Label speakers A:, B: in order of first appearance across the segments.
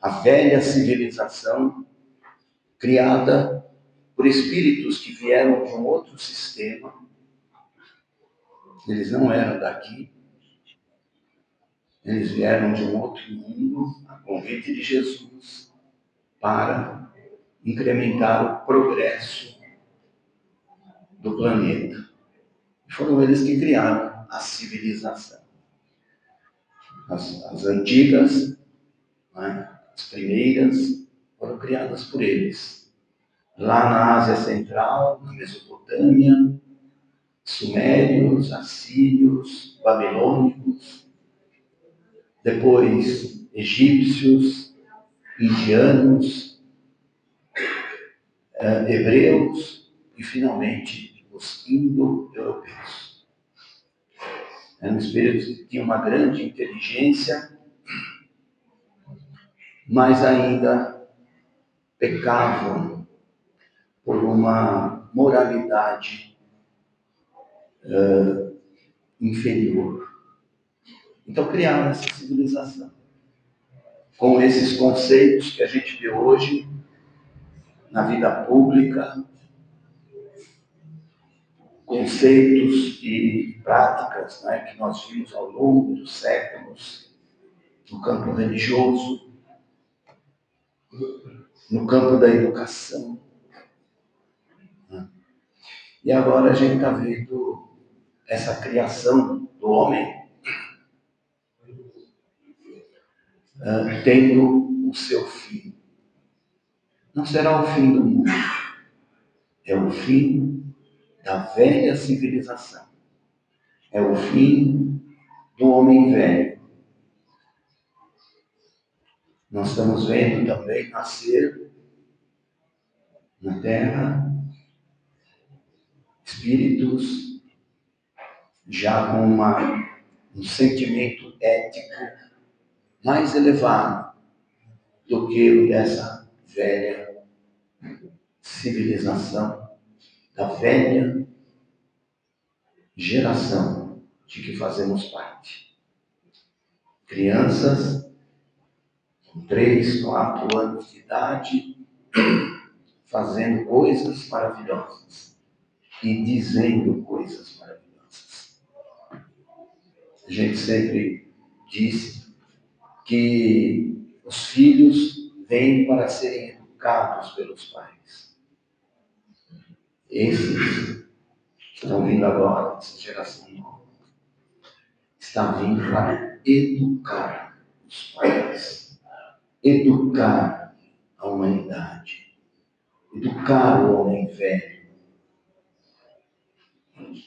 A: a velha civilização criada por espíritos que vieram de um outro sistema. Eles não eram daqui, eles vieram de um outro mundo, a convite de Jesus, para incrementar o progresso do planeta. Foram eles que criaram a civilização. As antigas, né, as primeiras, foram criadas por eles. Lá na Ásia Central, na Mesopotâmia, sumérios, assírios, babilônicos, depois egípcios, indianos, hebreus e finalmente os indo-europeus. Eram espíritos que tinham uma grande inteligência, mas ainda pecavam por uma moralidade inferior. Então criaram essa civilização com esses conceitos que a gente vê hoje na vida pública, conceitos e práticas, né, que nós vimos ao longo dos séculos no campo religioso, no campo da educação. Né? E agora a gente está vendo essa criação do homem tendo o seu fim. Não será o fim do mundo, é o fim da velha civilização. É o fim do homem velho. Nós estamos vendo também nascer na Terra espíritos já com um sentimento ético mais elevado do que o dessa velha civilização, da velha geração de que fazemos parte. Crianças com 3, 4 anos de idade fazendo coisas maravilhosas e dizendo coisas maravilhosas. A gente sempre disse que os filhos vêm para serem educados pelos pais. Esses que estão vindo agora, essa geração nova, está vindo para educar os pais, educar a humanidade, educar o homem velho,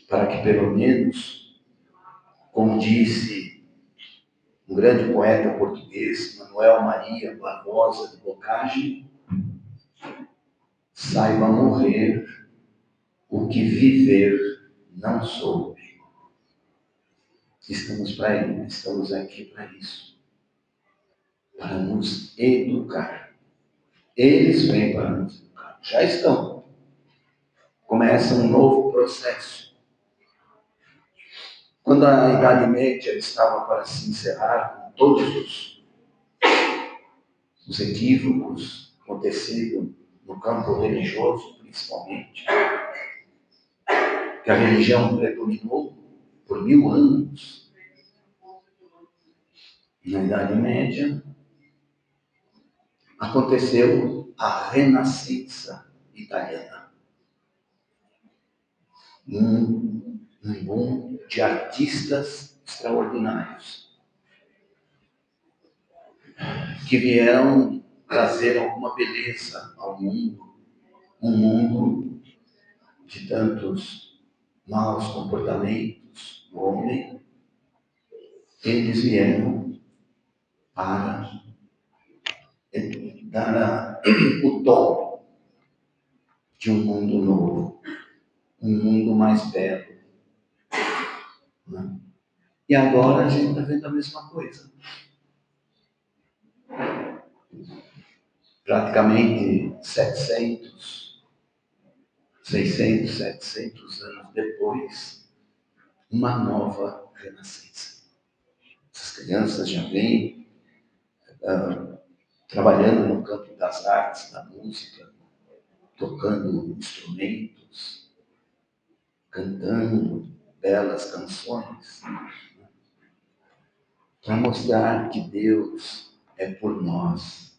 A: para que pelo menos, como disse um grande poeta português, Manuel Maria Barbosa de Bocage, saiba morrer o que viver não soube. Estamos aqui para isso, para nos educar. Eles vêm para nos educar, já estão. Começa um novo processo. Quando a Idade Média estava para se encerrar, com todos os equívocos acontecidos no campo religioso, principalmente, que a religião predominou por 1000 anos, na Idade Média, aconteceu a Renascença italiana. Um boom de artistas extraordinários que vieram trazer alguma beleza ao mundo, um mundo de tantos maus comportamentos do homem. Eles vieram para dar o tom de um mundo novo, um mundo mais belo. Né? E agora a gente está vendo a mesma coisa. Praticamente 700, 700 anos depois, uma nova renascença. Essas crianças já vêm trabalhando no campo das artes, da música, tocando instrumentos, cantando belas canções, para mostrar que Deus é por nós.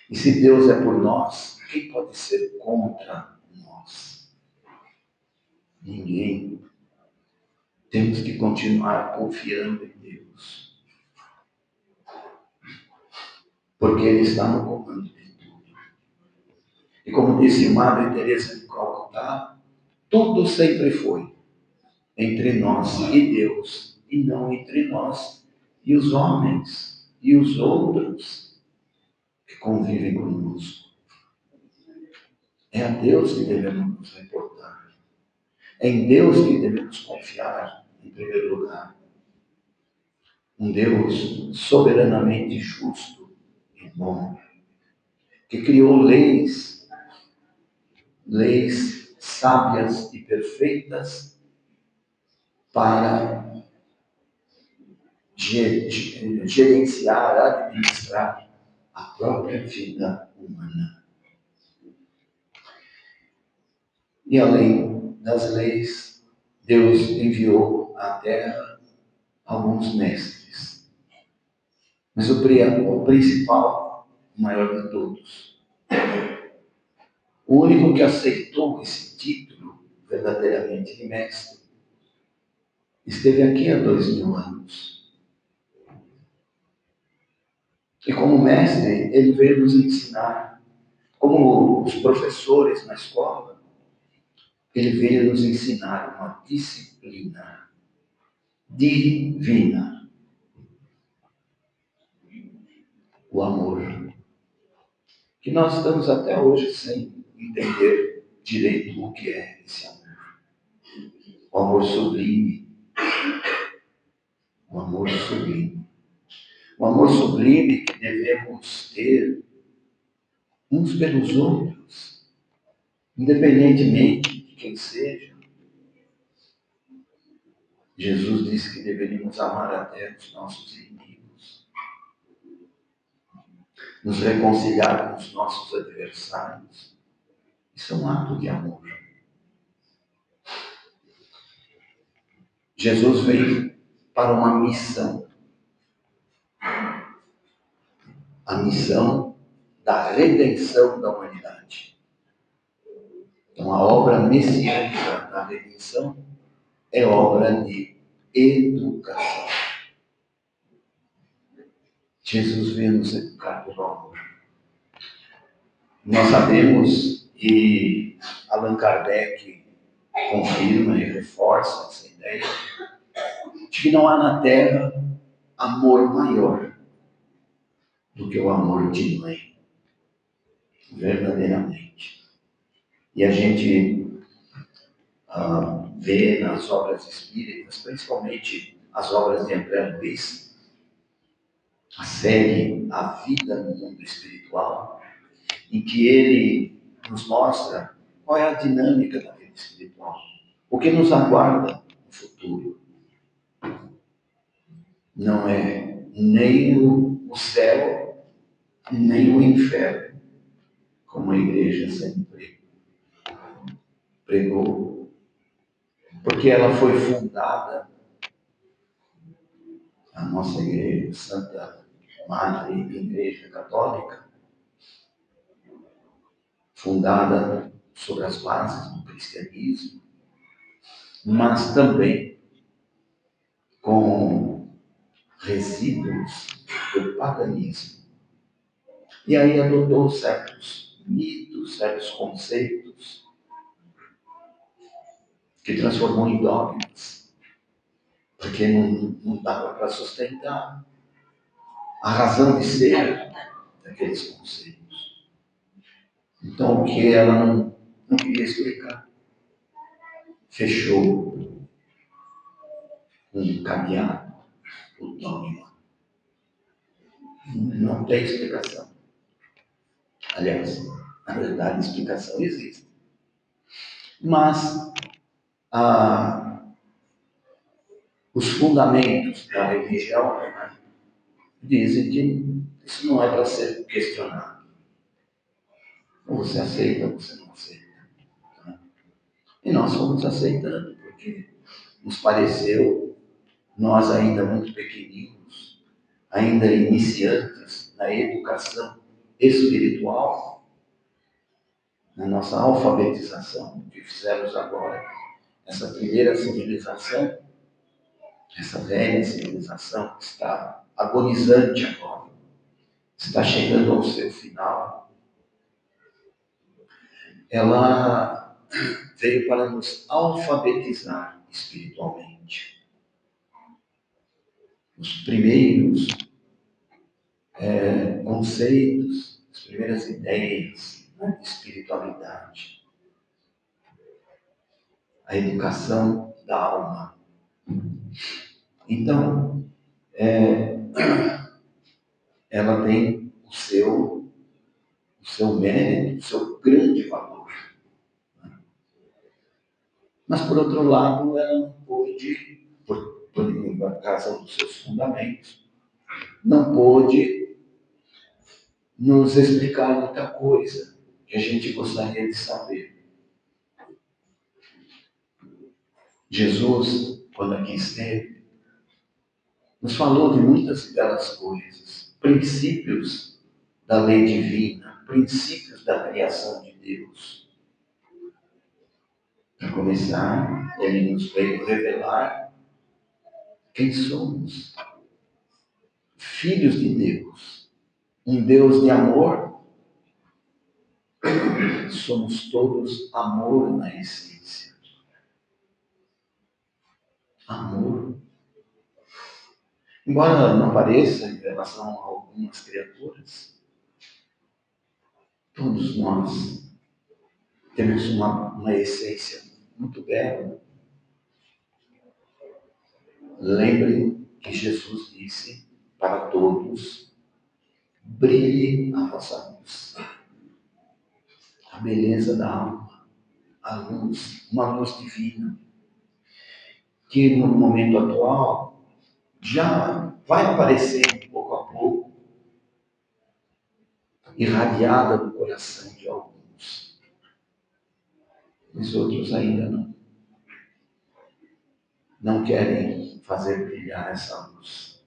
A: E se Deus é por nós, quem pode ser contra nós? Ninguém. Temos que continuar confiando em Deus, porque Ele está no comando de tudo. E como disse Madre Teresa de Calcutá, tudo sempre foi entre nós e Deus, e não entre nós e os homens e os outros que convivem conosco. É a Deus que devemos nos reportar. É em Deus que devemos confiar, em primeiro lugar. Um Deus soberanamente justo e bom, que criou leis sábias e perfeitas para gerenciar, administrar a própria vida humana. E além das leis, Deus enviou à terra alguns mestres. Mas o principal, o maior de todos, o único que aceitou esse título verdadeiramente de mestre, esteve aqui há 2000 anos. E como mestre, ele veio nos ensinar, como os professores na escola, ele veio nos ensinar uma disciplina divina. O amor. Que nós estamos até hoje sem entender direito o que é esse amor. O amor sublime. O amor sublime. O amor sublime que devemos ter uns pelos outros, independentemente de quem seja. Jesus disse que deveríamos amar até os nossos inimigos, nos reconciliar com os nossos adversários. Isso é um ato de amor. Jesus veio para uma missão. A missão da redenção da humanidade. Então, a obra messiânica da redenção é obra de educação. Jesus veio nos educar pelo amor. Nós sabemos, e Allan Kardec confirma e reforça essa ideia, de que não há na Terra amor maior do que o amor de mãe, verdadeiramente. E a gente vê nas obras espíritas, principalmente as obras de André Luiz, a série A Vida no Mundo Espiritual, em que ele nos mostra qual é a dinâmica da vida espiritual, o que nos aguarda no futuro. Não é nem o céu, nem o inferno, como a igreja sempre pregou, porque ela foi fundada, a nossa igreja, Santa Madre Igreja Católica, fundada sobre as bases do cristianismo, mas também com resíduos do paganismo. E aí adotou certos mitos, certos conceitos, que transformou em dogmas, porque não dava para sustentar a razão de ser daqueles conceitos. Então, o que ela não queria explicar, fechou um caminhado, o dogma. Não tem explicação. Aliás, na verdade, a explicação existe. Mas os fundamentos da religião dizem que Isso não é para ser questionado. Ou você aceita ou você não aceita. Tá? E nós fomos aceitando, porque nos pareceu, nós ainda muito pequeninos, ainda iniciantes na educação espiritual, na nossa alfabetização que fizemos agora, essa primeira civilização, essa velha civilização que está agonizante agora, está chegando ao seu final, ela veio para nos alfabetizar espiritualmente. Os primeiros conceitos, as primeiras ideias de espiritualidade, a educação da alma. Então, ela tem o seu mérito, o seu grande valor. Mas, por outro lado, ela não pôde, por razão dos seus fundamentos, não pôde nos explicar muita coisa que a gente gostaria de saber. Jesus, quando aqui esteve, nos falou de muitas e belas coisas, princípios da lei divina, princípios da criação de Deus. Para começar, ele nos veio revelar quem somos. Filhos de Deus. Um Deus de amor. Somos todos amor na essência. Amor. Embora não pareça em relação a algumas criaturas, todos nós temos uma essência muito bela. Lembre que Jesus disse para todos: brilhe a vossa luz. A beleza da alma, a luz, uma luz divina, que no momento atual já vai aparecendo pouco a pouco, irradiada do coração de alguns. Os outros ainda não querem fazer brilhar essa luz.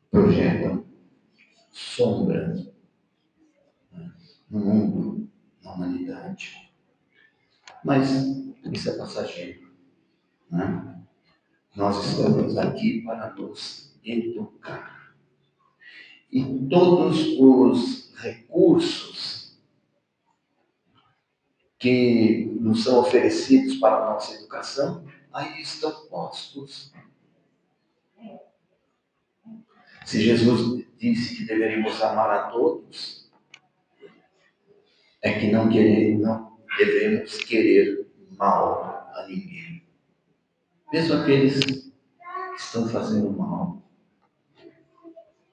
A: Projetam sombra no mundo, na humanidade. Mas isso é passageiro. Né? Nós estamos aqui para nos educar. E todos os recursos que nos são oferecidos para a nossa educação, aí estão postos. Se Jesus disse que deveríamos amar a todos, é que não devemos querer mal a ninguém. Mesmo aqueles que estão fazendo mal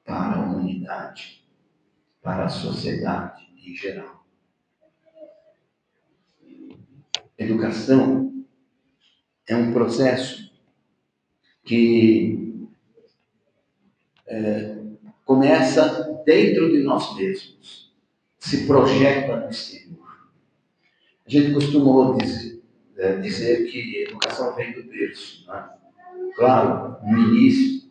A: para a humanidade, para a sociedade em geral. Educação é um processo que começa dentro de nós mesmos, se projeta no exterior. A gente costuma dizer que educação vem do berço. Né? Claro, no início,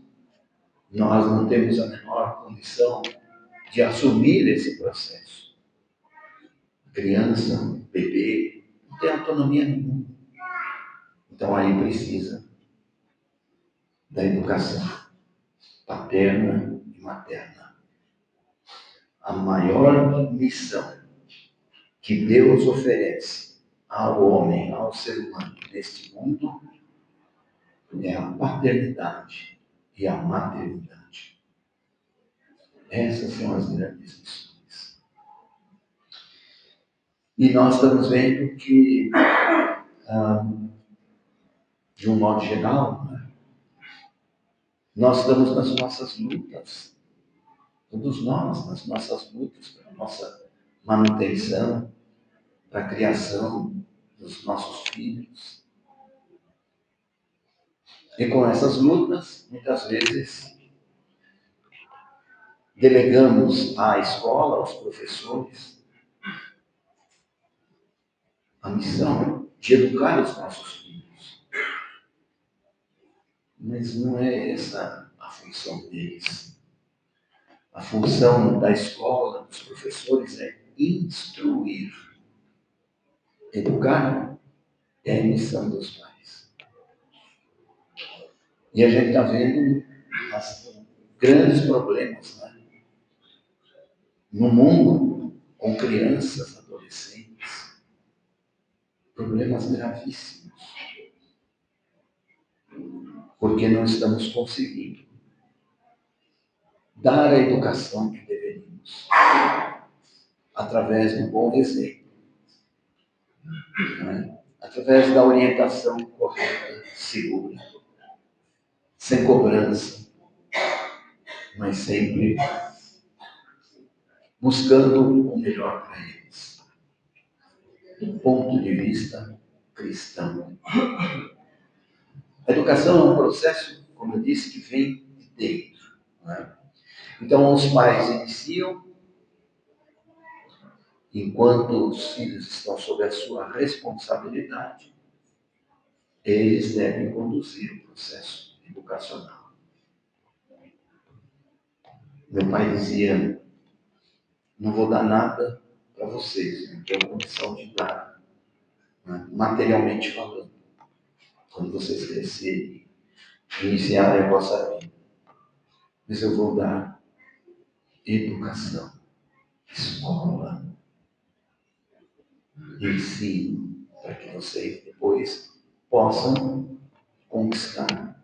A: nós não temos a menor condição de assumir esse processo. Criança, bebê, não tem autonomia nenhuma. Então aí precisa da educação paterna e materna. A maior missão que Deus oferece ao homem, ao ser humano neste mundo é a paternidade e a maternidade. Essas são as grandes missões. E nós estamos vendo que, de um modo geral, né, nós estamos nas nossas lutas, todos nós, nas nossas lutas para a nossa manutenção, para a criação dos nossos filhos. E com essas lutas, muitas vezes, delegamos à escola, aos professores, a missão de educar os nossos filhos. Mas não é essa a função deles. A função da escola, dos professores, é instruir. Educar é a missão dos pais. E a gente está vendo grandes problemas, né? No mundo, com crianças, adolescentes, problemas gravíssimos, porque não estamos conseguindo dar a educação que deveríamos, através do bom exemplo, né? Através da orientação correta, segura, sem cobrança, mas sempre buscando o melhor para eles, do ponto de vista cristão. A educação é um processo, como eu disse, que vem de dentro, né? Então, os pais iniciam, enquanto os filhos estão sob a sua responsabilidade, eles devem conduzir o processo educacional. Meu pai dizia: não vou dar nada para vocês, não tenho condição de dar, né? Materialmente falando, quando vocês crescerem, iniciarem a vossa vida. Mas eu vou dar educação, escola, ensino, para que vocês depois possam conquistar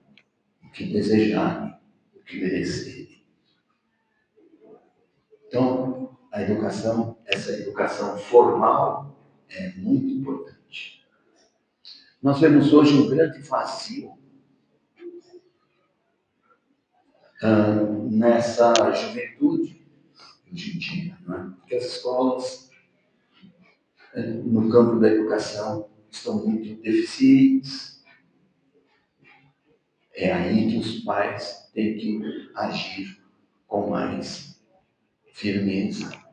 A: o que desejarem, o que merecerem. Então, a educação, essa educação formal, é muito importante. Nós vemos hoje um grande vazio nessa juventude hoje em dia, né? Porque as escolas, no campo da educação, estão muito deficientes. É aí que os pais têm que agir com mais firmeza.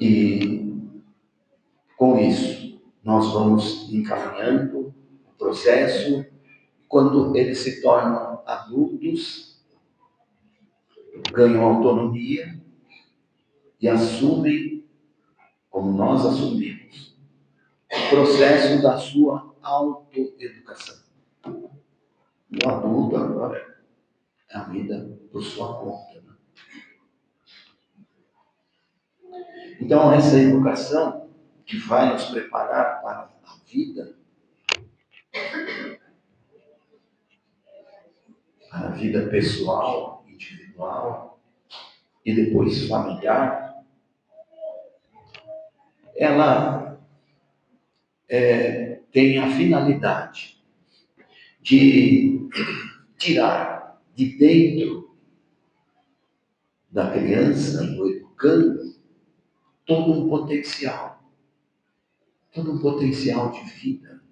A: E com isso, nós vamos encaminhando o processo. Quando eles se tornam adultos, ganham autonomia e assumem, como nós assumimos, o processo da sua autoeducação. O adulto agora é a vida por sua conta, né? Então, essa educação que vai nos preparar para a vida, para a vida pessoal, individual e depois familiar, ela tem a finalidade de tirar de dentro da criança, do educando, todo um potencial de vida,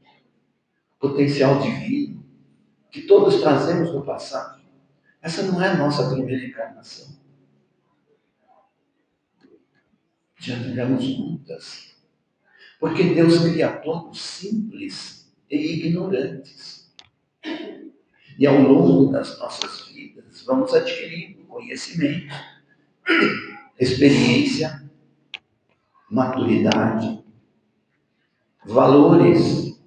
A: potencial divino, que todos trazemos no passado. Essa não é a nossa primeira encarnação. Já tivemos muitas. Porque Deus cria todos simples e ignorantes. E ao longo das nossas vidas, vamos adquirindo conhecimento, experiência, maturidade, valores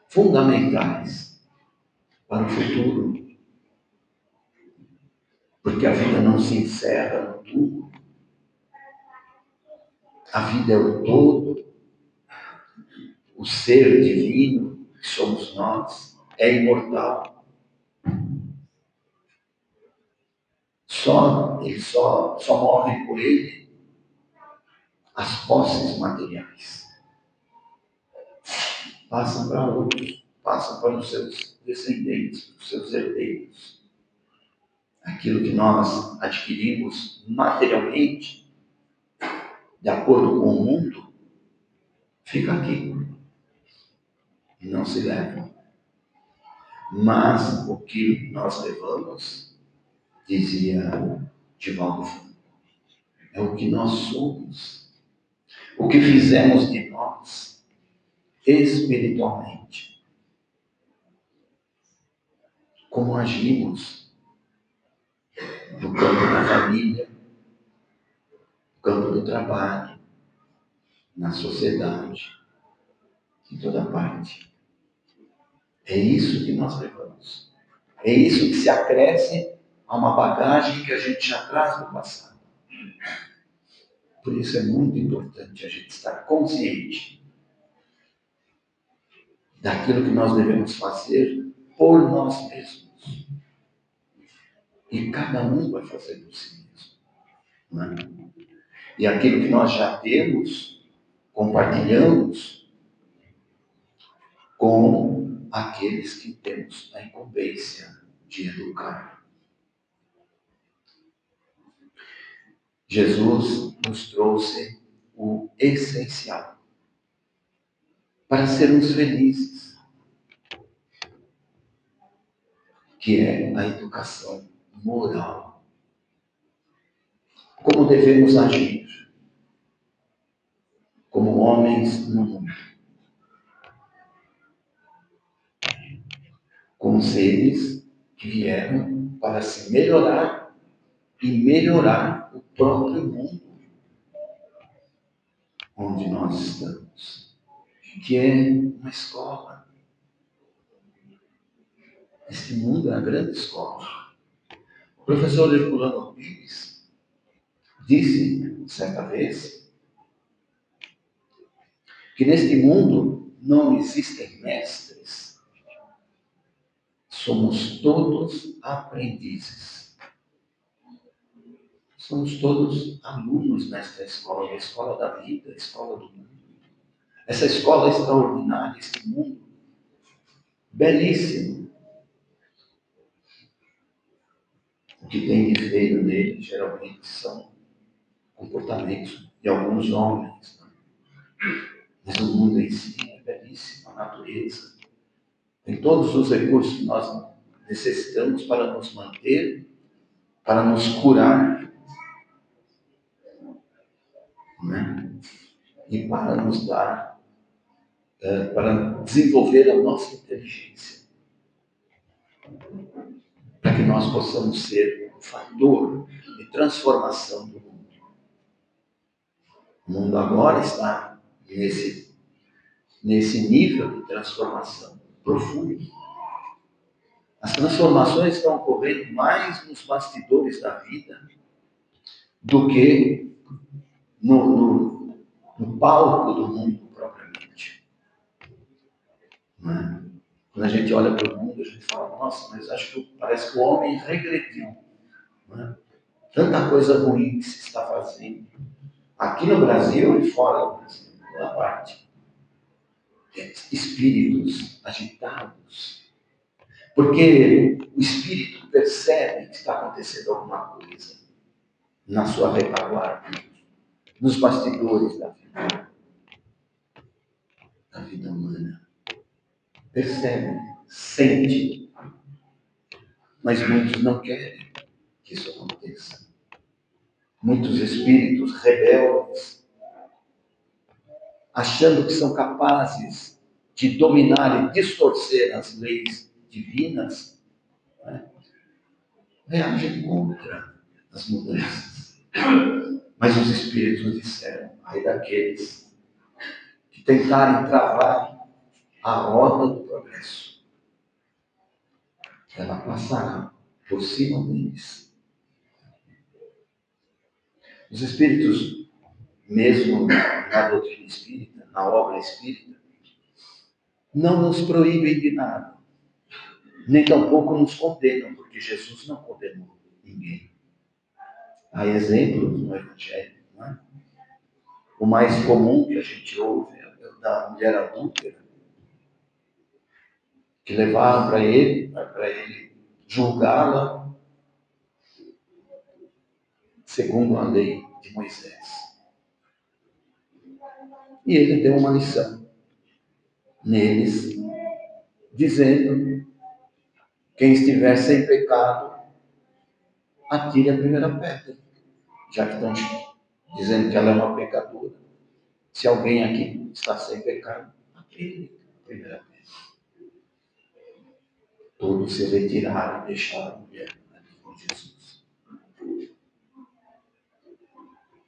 A: fundamentais para o futuro. Porque a vida não se encerra no túmulo. A vida é o todo. O ser divino, que somos nós, é imortal. Só morre por ele as posses materiais. Passam para outros, passam para os seus descendentes, os seus herdeiros. Aquilo que nós adquirimos materialmente, de acordo com o mundo, fica aqui e não se leva. Mas o que nós levamos, dizia Divaldo Franco, é o que nós somos, o que fizemos de nós espiritualmente, como agimos no campo da família, no campo do trabalho, na sociedade, em toda parte. É isso que nós levamos. É isso que se acresce a uma bagagem que a gente já traz do passado. Por isso é muito importante a gente estar consciente daquilo que nós devemos fazer por nós mesmos. E cada um vai fazer por si mesmo. Não é? E aquilo que nós já temos, compartilhamos com aqueles que temos a incumbência de educar. Jesus nos trouxe o essencial para sermos felizes, que é a educação moral. Como devemos agir como homens no mundo, como seres que vieram para se melhorar e melhorar o próprio mundo onde nós estamos, que é uma escola. Este mundo é a grande escola. O professor Herculano Pires disse, certa vez, que neste mundo não existem mestres, somos todos aprendizes. Somos todos alunos nesta escola, a escola da vida, a escola do mundo. Essa escola extraordinária, este mundo belíssimo. O que tem de feio nele, geralmente, são comportamentos de alguns homens. Mas o mundo em si é belíssimo, a natureza. Tem todos os recursos que nós necessitamos para nos manter, para nos curar, né? E para nos dar, para desenvolver a nossa inteligência, para que nós possamos ser um fator de transformação do mundo. O mundo agora está nesse nível de transformação profundo. As transformações estão ocorrendo mais nos bastidores da vida do que no palco do mundo propriamente. Não é? Quando a gente olha para o mundo, a gente fala, nossa, mas acho que parece que o homem regrediu. Não é? Tanta coisa ruim que se está fazendo, aqui no Brasil e fora do Brasil, em toda parte. Espíritos agitados. Porque o espírito percebe que está acontecendo alguma coisa na sua retaguarda, nos bastidores da vida humana. Percebe, sente, mas muitos não querem que isso aconteça. Muitos espíritos rebeldes, achando que são capazes de dominar e distorcer as leis divinas, né? Reagem contra as mudanças. Mas os espíritos disseram, ai daqueles que tentarem travar a roda do progresso, ela passará por cima deles. Os espíritos, mesmo na doutrina espírita, na obra espírita, não nos proíbem de nada, nem tampouco nos condenam, porque Jesus não condenou ninguém. Há exemplos no Evangelho, não é? O mais comum que a gente ouve é o da mulher adúltera, que levaram para ele julgá-la segundo a lei de Moisés. E ele deu uma lição neles, dizendo Quem estiver sem pecado, atire a primeira pedra, já que estão dizendo que ela é uma pecadora. Se alguém aqui está sem pecado, atire a primeira pedra. Todos se retiraram e deixaram a mulher ali com Jesus.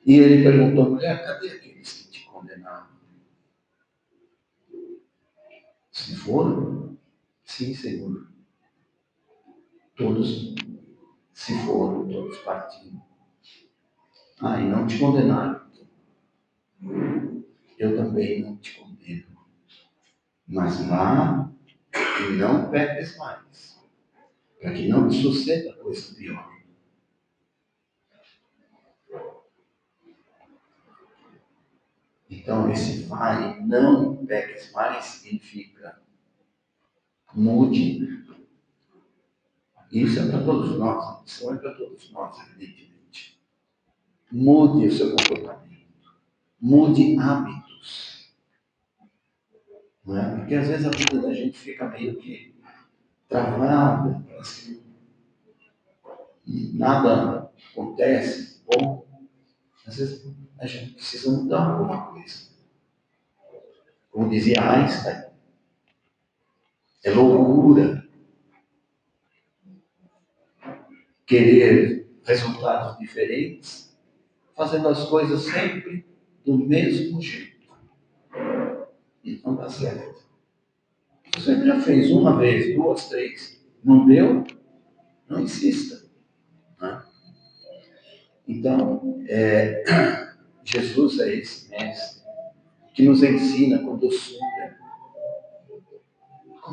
A: E ele perguntou à mulher: cadê aqueles que te condenaram? Se foram? Sim, Senhor. Todos se foram, todos partiram. Ah, e não te condenaram. Eu também não te condeno. Mas vá e não peques mais, para que não te suceda coisa pior. Então, esse vai, não peques mais, significa mude. Isso é para todos nós, a missão é para todos nós, evidentemente. Mude o seu comportamento, mude hábitos. Não é? Porque às vezes a vida da gente fica meio que travada, parece que nada acontece. Bom, às vezes a gente precisa mudar alguma coisa. Como dizia Einstein, é loucura querer resultados diferentes, fazendo as coisas sempre do mesmo jeito. E não dá certo. Se você já fez uma vez, duas, três, não deu, não insista. Né? Então, Jesus é esse mestre que nos ensina com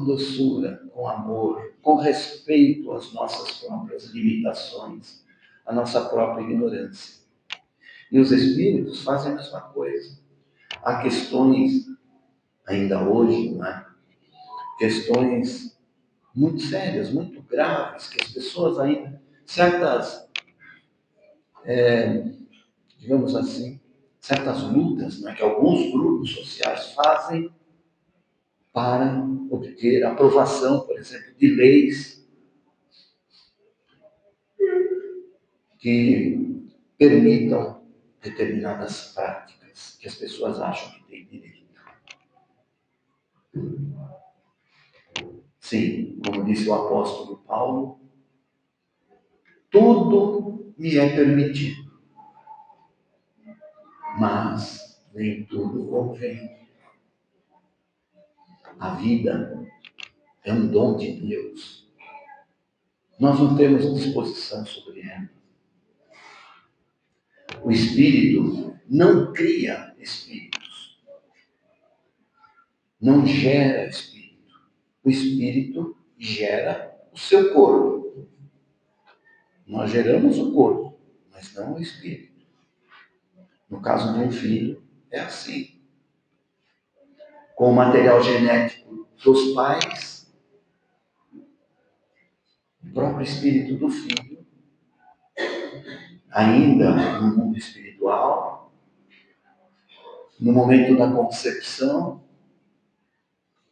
A: doçura, com amor, com respeito às nossas próprias limitações, à nossa própria ignorância. E os espíritos fazem a mesma coisa. Há questões, ainda hoje, né? Questões muito sérias, muito graves, que as pessoas ainda, certas, digamos assim, certas lutas, né, que alguns grupos sociais fazem para obter aprovação, por exemplo, de leis que permitam determinadas práticas que as pessoas acham que têm direito. Sim, como disse o apóstolo Paulo, tudo me é permitido, mas nem tudo convém. A vida é um dom de Deus. Nós não temos disposição sobre ela. O Espírito não cria espíritos, não gera espírito. O Espírito gera o seu corpo. Nós geramos o corpo, mas não o espírito. No caso de um filho, é assim. Com o material genético dos pais, o próprio espírito do filho, ainda no mundo espiritual, no momento da concepção,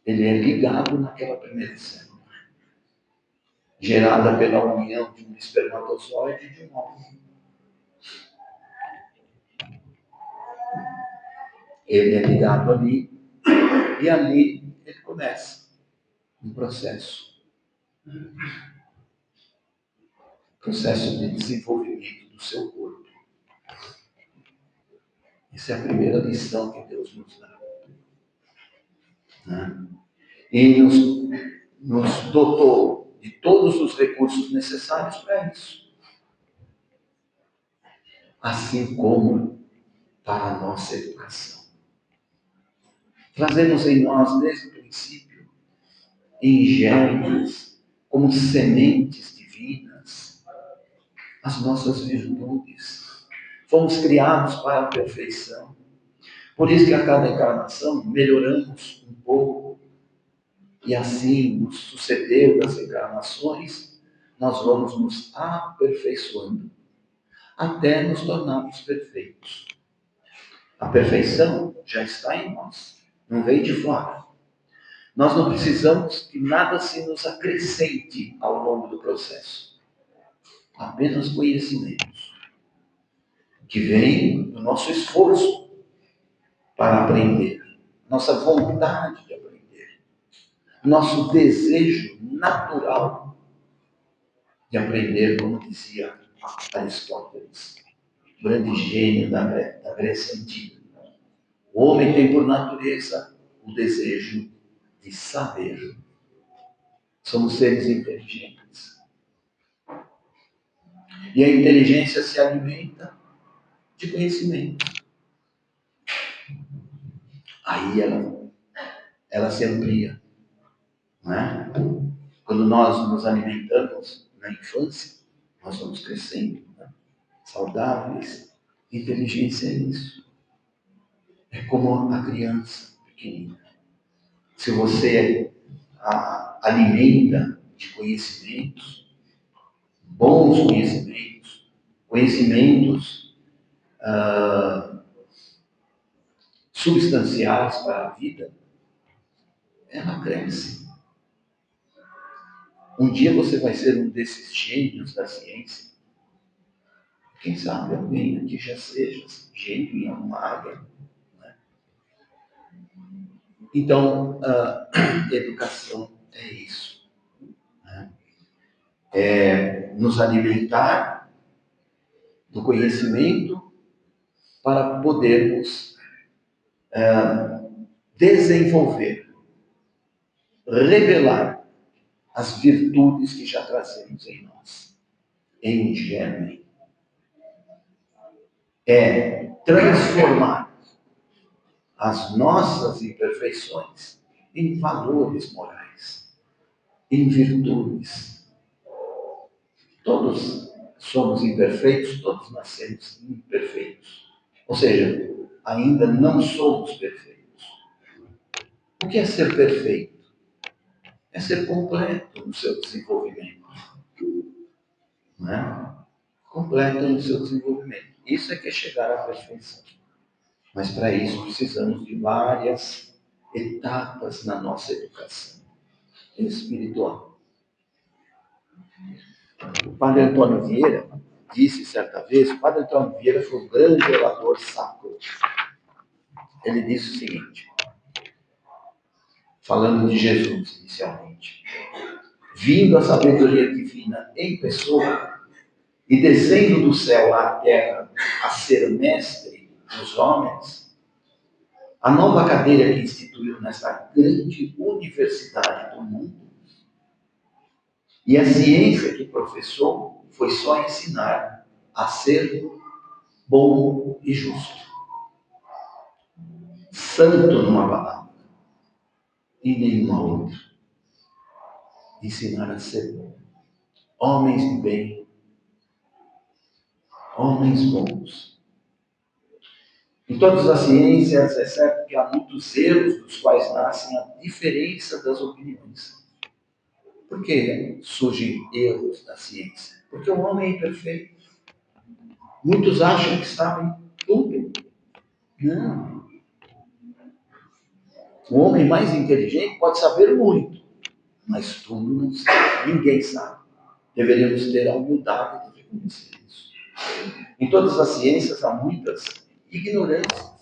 A: ele é ligado naquela primeira célula, gerada pela união de um espermatozoide e de um óvulo. Ele é ligado ali, e ali ele começa um processo de desenvolvimento do seu corpo. Essa é a primeira lição que Deus nos dá. Né? E nos dotou de todos os recursos necessários para isso. Assim como para a nossa educação. Trazemos em nós, desde o princípio, em germes, como sementes divinas, as nossas virtudes. Fomos criados para a perfeição. Por isso que a cada encarnação melhoramos um pouco. E assim, no suceder das encarnações, nós vamos nos aperfeiçoando, até nos tornarmos perfeitos. A perfeição já está em nós, não vem de fora. Nós não precisamos que nada se nos acrescente ao longo do processo. Apenas conhecimentos que vêm do nosso esforço para aprender, nossa vontade de aprender, nosso desejo natural de aprender, como dizia Aristóteles, grande gênio da Grécia Antiga. O homem tem por natureza o desejo de saber. Somos seres inteligentes. E a inteligência se alimenta de conhecimento. Aí ela se amplia. Não é? Quando nós nos alimentamos na infância, nós vamos crescendo, né? Saudáveis. Inteligência é isso. É como a criança pequenina. Se você a alimenta de conhecimentos, bons conhecimentos, conhecimentos substanciais para a vida, ela cresce. Um dia você vai ser um desses gênios da ciência. Quem sabe alguém aqui já seja gênio em alguma área. Né? Então, educação é isso. Né? É nos alimentar do conhecimento para podermos desenvolver, revelar as virtudes que já trazemos em nós, em germe. É transformar as nossas imperfeições em valores morais, em virtudes. Todos somos imperfeitos, todos nascemos imperfeitos. Ou seja, ainda não somos perfeitos. O que é ser perfeito? É ser completo no seu desenvolvimento. Não é? Completo no seu desenvolvimento. Isso é que é chegar à perfeição. Mas para isso precisamos de várias etapas na nossa educação espiritual. O padre Antônio Vieira disse certa vez, o padre Antônio Vieira foi um grande orador sacro. Ele disse o seguinte, falando de Jesus inicialmente: vindo a sabedoria divina em pessoa e descendo do céu à terra a ser mestre dos homens, a nova cadeira que instituiu nesta grande universidade do mundo e a ciência que professou foi só ensinar a ser bom e justo. Santo numa palavra e nenhuma outra. Ensinar a ser bom. Homens de bem, homens bons. Em todas as ciências, é certo que há muitos erros dos quais nascem a diferença das opiniões. Por que surgem erros na ciência? Porque o homem é imperfeito. Muitos acham que sabem tudo. Não. O homem mais inteligente pode saber muito, mas tudo não sabe. Ninguém sabe. Deveríamos ter a humildade de reconhecer isso. Em todas as ciências há muitas ignorâncias.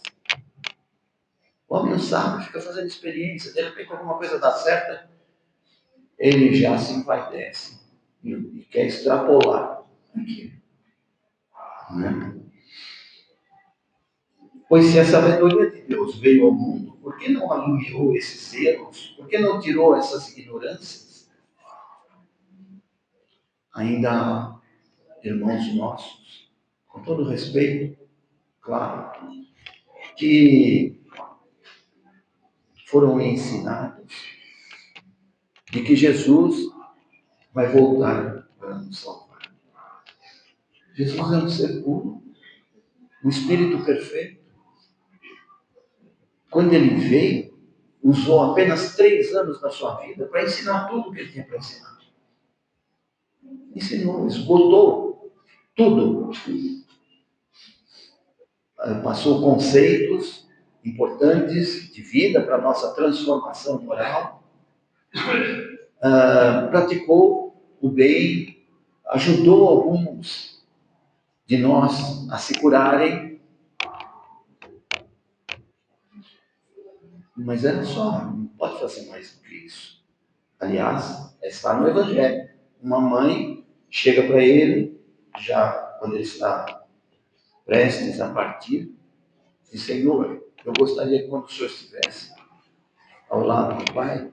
A: O homem não sabe, fica fazendo experiência, de repente alguma coisa dá certa, ele já se envaidece e quer extrapolar aquilo. Né? Pois se a sabedoria de Deus veio ao mundo, por que não alumiou esses erros? Por que não tirou essas ignorâncias? Ainda há irmãos nossos, com todo respeito, claro, que foram ensinados de que Jesus vai voltar para nos salvar. Jesus é um ser puro, um espírito perfeito. Quando ele veio, usou apenas 3 anos da sua vida para ensinar tudo o que ele tinha para ensinar. Ensinou, esgotou tudo. Passou conceitos importantes de vida para a nossa transformação moral. praticou o bem, ajudou alguns de nós a se curarem, mas era só, não pode fazer mais do que isso. Aliás, está no Evangelho. Uma mãe chega para ele, já quando ele está prestes a partir, diz: Senhor, eu gostaria que quando o Senhor estivesse ao lado do Pai,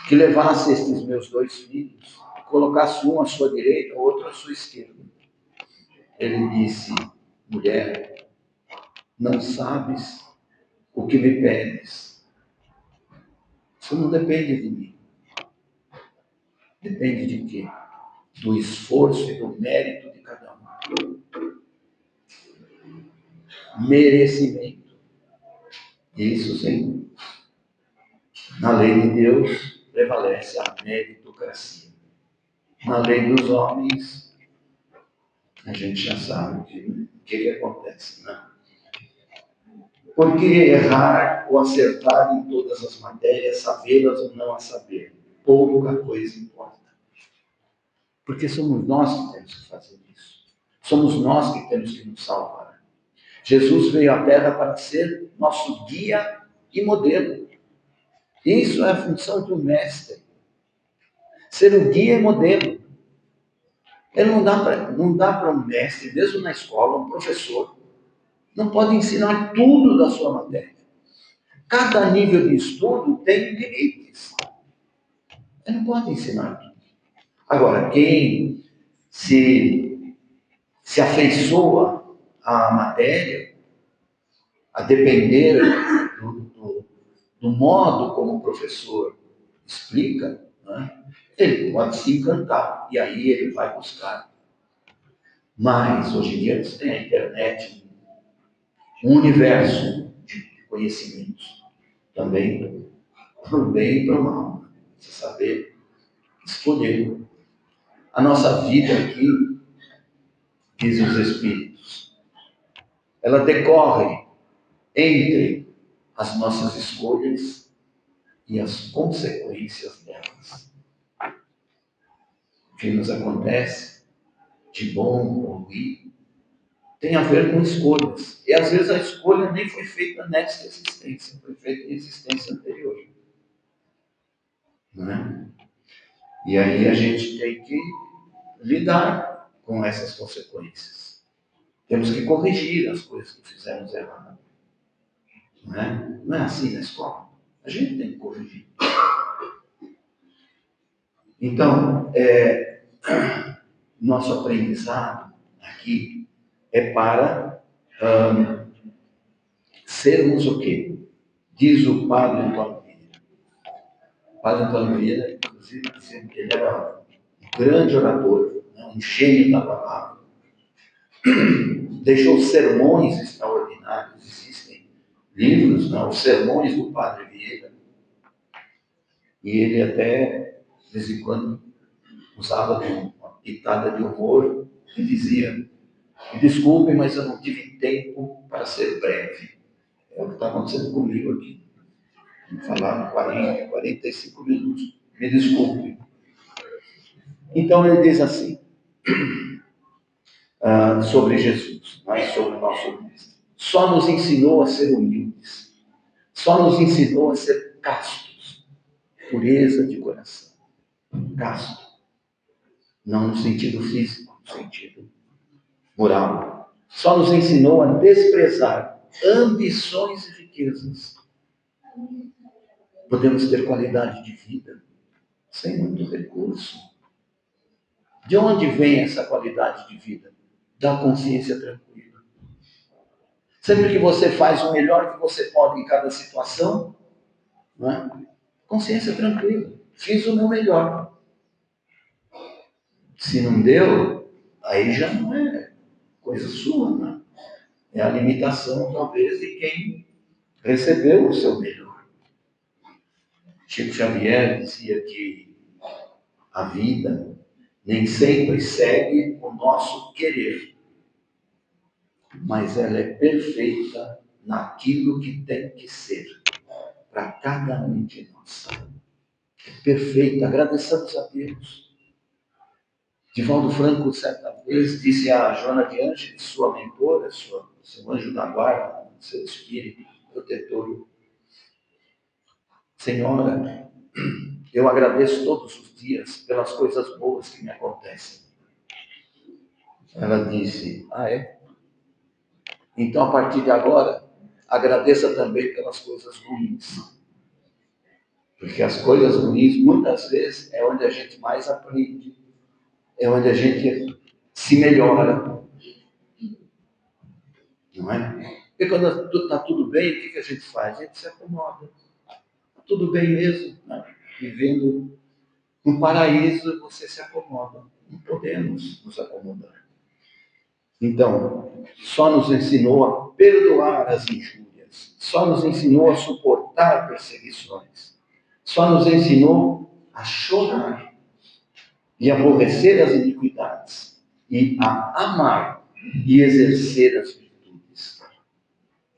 A: que levasse estes meus 2 filhos, colocasse um à sua direita, o outro à sua esquerda. Ele disse: mulher, não sabes o que me pedes. Isso não depende de mim. Depende de quê? Do esforço e do mérito de cada um. Merecimento. Isso sim. Na lei de Deus prevalece a meritocracia. Na lei dos homens, a gente já sabe o que acontece, né? Porque errar ou acertar em todas as matérias, sabê-las ou não a saber, pouca coisa importa. Porque somos nós que temos que fazer isso. Somos nós que temos que nos salvar. Jesus veio à Terra para ser nosso guia e modelo. Isso é a função de um mestre. Ser o guia e modelo. Ele não dá para um mestre, mesmo na escola, um professor, não pode ensinar tudo da sua matéria. Cada nível de estudo tem limites. Ele não pode ensinar tudo. Agora, quem se afeiçoa à matéria, a depender do modo como o professor explica, né, ele pode se encantar, e aí ele vai buscar. Mas, hoje em dia, você tem a internet, um universo de conhecimentos, também para o bem e para o mal. Você saber escolher. A nossa vida aqui, dizem os Espíritos, ela decorre entre as nossas escolhas e as consequências delas. O que nos acontece, de bom ou ruim, tem a ver com escolhas. E às vezes a escolha nem foi feita nesta existência, foi feita em existência anterior. Não é? E aí a gente tem que lidar com essas consequências. Temos que corrigir as coisas que fizemos errado. Não é assim na escola. A gente tem que corrigir. Então, nosso aprendizado aqui é para sermos o quê? Diz o padre Antônio Vieira. O padre Antônio Vieira, inclusive, ele era um grande orador, um gênio da palavra. Deixou sermões extraordinários. Existem livros, os sermões do padre Vieira. E ele até, de vez em quando, usava uma pitada de humor e dizia: me desculpem, mas eu não tive tempo para ser breve. É o que está acontecendo comigo aqui. Vou falar 40, 45 minutos. Me desculpem. Então ele diz assim, sobre Jesus, sobre o nosso mestre. Só nos ensinou a ser humildes. Só nos ensinou a ser castos. Pureza de coração. Casto. Não no sentido físico, no sentido moral. Só nos ensinou a desprezar ambições e riquezas. Podemos ter qualidade de vida sem muito recurso. De onde vem essa qualidade de vida? Da consciência tranquila. Sempre que você faz o melhor que você pode em cada situação, não é? Consciência tranquila. Fiz o meu melhor. Se não deu, aí já não é coisa sua, não é? É a limitação, talvez, de quem recebeu o seu melhor. Chico Xavier dizia que a vida nem sempre segue o nosso querer, mas ela é perfeita naquilo que tem que ser para cada um de nós. perfeita. Agradeçamos a Deus. Divaldo Franco, certa vez, disse a Joana de Ângeles, sua mentora, seu anjo da guarda, seu espírito protetor: Senhora, eu agradeço todos os dias pelas coisas boas que me acontecem. Ela disse: ah, é? Então, a partir de agora, agradeça também pelas coisas ruins. Porque as coisas ruins, muitas vezes, é onde a gente mais aprende, é onde a gente se melhora. Não é? Porque quando está tudo bem, o que a gente faz? A gente se acomoda. Tudo bem mesmo, né? Vivendo no paraíso, você se acomoda. Não podemos nos acomodar. Então, só nos ensinou a perdoar as injúrias, só nos ensinou a suportar perseguições, só nos ensinou a chorar e aborrecer as iniquidades e a amar e exercer as virtudes.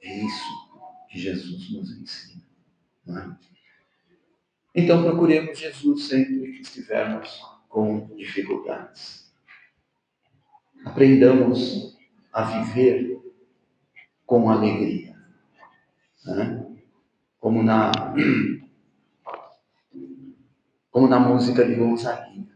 A: É isso que Jesus nos ensina. Não é? Então, procuremos Jesus sempre que estivermos com dificuldades. Aprendamos a viver com alegria. Né? Como na música de Gonzaguinha.